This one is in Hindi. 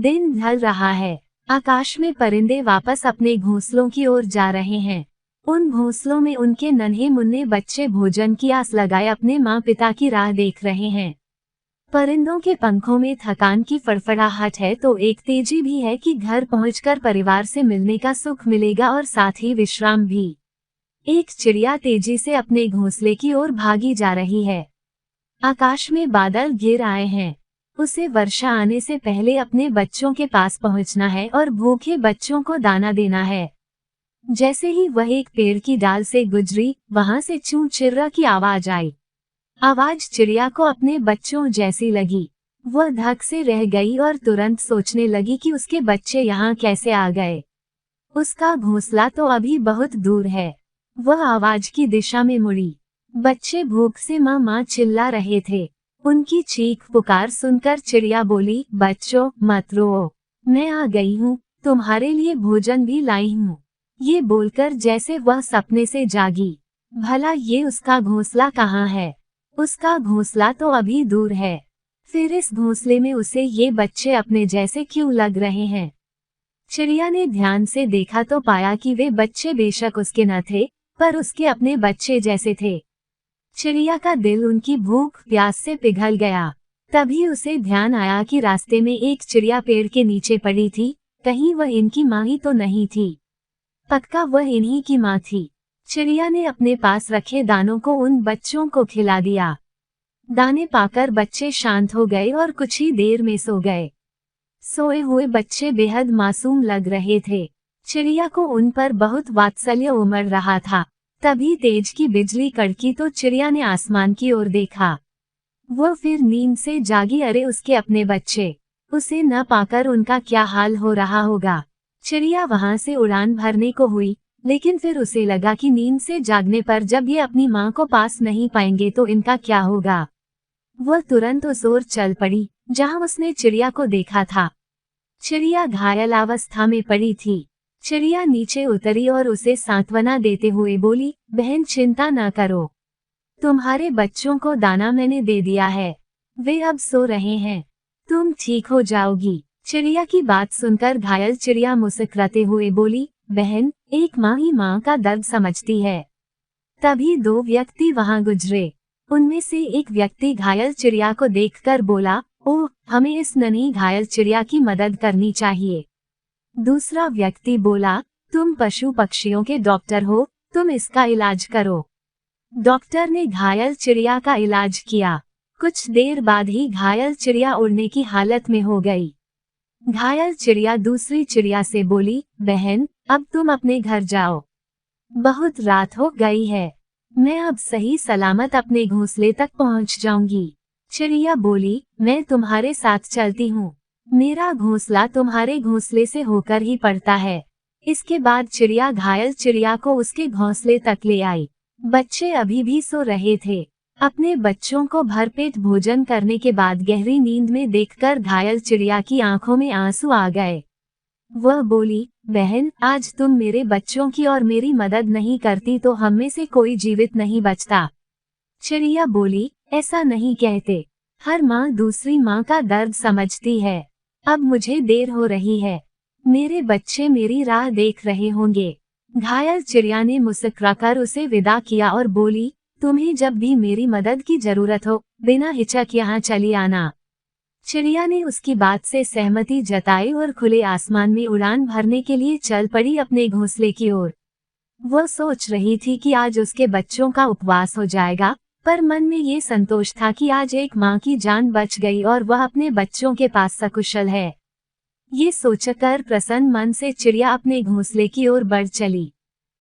दिन ढल रहा है। आकाश में परिंदे वापस अपने घोंसलों की ओर जा रहे हैं। उन घोंसलों में उनके नन्हे मुन्ने बच्चे भोजन की आस लगाए अपने माँ पिता की राह देख रहे हैं। परिंदों के पंखों में थकान की फड़फड़ाहट है तो एक तेजी भी है कि घर पहुंचकर परिवार से मिलने का सुख मिलेगा और साथ ही विश्राम भी। एक चिड़िया तेजी से अपने घोंसले की ओर भागी जा रही है। आकाश में बादल घिर आए हैं। उसे वर्षा आने से पहले अपने बच्चों के पास पहुंचना है और भूखे बच्चों को दाना देना है। जैसे ही वह एक पेड़ की डाल से गुजरी, वहां से चूं चिर्रा की आवाज आई। आवाज चिड़िया को अपने बच्चों जैसी लगी। वह धक से रह गई और तुरंत सोचने लगी कि उसके बच्चे यहाँ कैसे आ गए। उसका घोंसला तो अभी बहुत दूर है। वह आवाज की दिशा में मुड़ी। बच्चे भूख से माँ माँ चिल्ला रहे थे। उनकी चीख पुकार सुनकर चिड़िया बोली, बच्चों मत रो, मैं आ गई हूँ, तुम्हारे लिए भोजन भी लाई हूँ। ये बोलकर जैसे वह सपने से जागी। भला ये उसका घोंसला कहाँ है? उसका घोंसला तो अभी दूर है। फिर इस घोंसले में उसे ये बच्चे अपने जैसे क्यों लग रहे हैं? चिड़िया ने ध्यान से देखा तो पाया कि वे बच्चे बेशक उसके न थे, पर उसके अपने बच्चे जैसे थे। चिड़िया का दिल उनकी भूख प्यास से पिघल गया। तभी उसे ध्यान आया कि रास्ते में एक चिड़िया पेड़ के नीचे पड़ी थी। कहीं वह इनकी माँ ही तो नहीं थी? पक्का वह इन्हीं की माँ थी। चिड़िया ने अपने पास रखे दानों को उन बच्चों को खिला दिया। दाने पाकर बच्चे शांत हो गए और कुछ ही देर में सो गए। सोए हुए बच्चे बेहद मासूम लग रहे थे। चिड़िया को उन पर बहुत वात्सल्य उमड़ रहा था। तभी तेज की बिजली कड़की तो चिड़िया ने आसमान की ओर देखा। वह फिर नींद से जागी। अरे उसके अपने बच्चे! उसे न पाकर उनका क्या हाल हो रहा होगा। चिड़िया वहां से उड़ान भरने को हुई, लेकिन फिर उसे लगा कि नींद से जागने पर जब ये अपनी माँ को पास नहीं पाएंगे तो इनका क्या होगा। वह तुरंत उस ओर चल पड़ी जहां उसने चिड़िया को देखा था। चिड़िया घायल अवस्था में पड़ी थी। चिड़िया नीचे उतरी और उसे सांत्वना देते हुए बोली, बहन चिंता न करो, तुम्हारे बच्चों को दाना मैंने दे दिया है, वे अब सो रहे हैं, तुम ठीक हो जाओगी। चिड़िया की बात सुनकर घायल चिड़िया मुस्कुराते हुए बोली, बहन, एक माँ ही माँ का दर्द समझती है। तभी दो व्यक्ति वहां गुजरे। उनमें से एक व्यक्ति घायल चिड़िया को देखकर बोला, ओह, हमें इस नन्ही घायल चिड़िया की मदद करनी चाहिए। दूसरा व्यक्ति बोला, तुम पशु पक्षियों के डॉक्टर हो, तुम इसका इलाज करो। डॉक्टर ने घायल चिड़िया का इलाज किया। कुछ देर बाद ही घायल चिड़िया उड़ने की हालत में हो गई। घायल चिड़िया दूसरी चिड़िया से बोली, बहन, अब तुम अपने घर जाओ, बहुत रात हो गई है, मैं अब सही सलामत अपने घोंसले तक पहुंच जाऊंगी। चिड़िया बोली, मैं तुम्हारे साथ चलती हूँ, मेरा घोंसला तुम्हारे घोंसले से होकर ही पड़ता है। इसके बाद चिड़िया घायल चिड़िया को उसके घोंसले तक ले आई। बच्चे अभी भी सो रहे थे। अपने बच्चों को भरपेट भोजन करने के बाद गहरी नींद में देखकर घायल चिड़िया की आंखों में आंसू आ गए। वह बोली, बहन, आज तुम मेरे बच्चों की और मेरी मदद नहीं करती तो हम में से कोई जीवित नहीं बचता। चिड़िया बोली, ऐसा नहीं कहते, हर माँ दूसरी माँ का दर्द समझती है। अब मुझे देर हो रही है, मेरे बच्चे मेरी राह देख रहे होंगे। घायल चिड़िया ने मुस्कुराकर उसे विदा किया और बोली, तुम्हें जब भी मेरी मदद की जरूरत हो, बिना हिचक यहाँ चली आना। चिड़िया ने उसकी बात से सहमति जताई और खुले आसमान में उड़ान भरने के लिए चल पड़ी अपने घोंसले की ओर। वह सोच रही थी कि आज उसके बच्चों का उपवास हो जाएगा, पर मन में ये संतोष था कि आज एक माँ की जान बच गई और वह अपने बच्चों के पास सकुशल है। ये सोचकर प्रसन्न मन से चिड़िया अपने घोंसले की ओर बढ़ चली।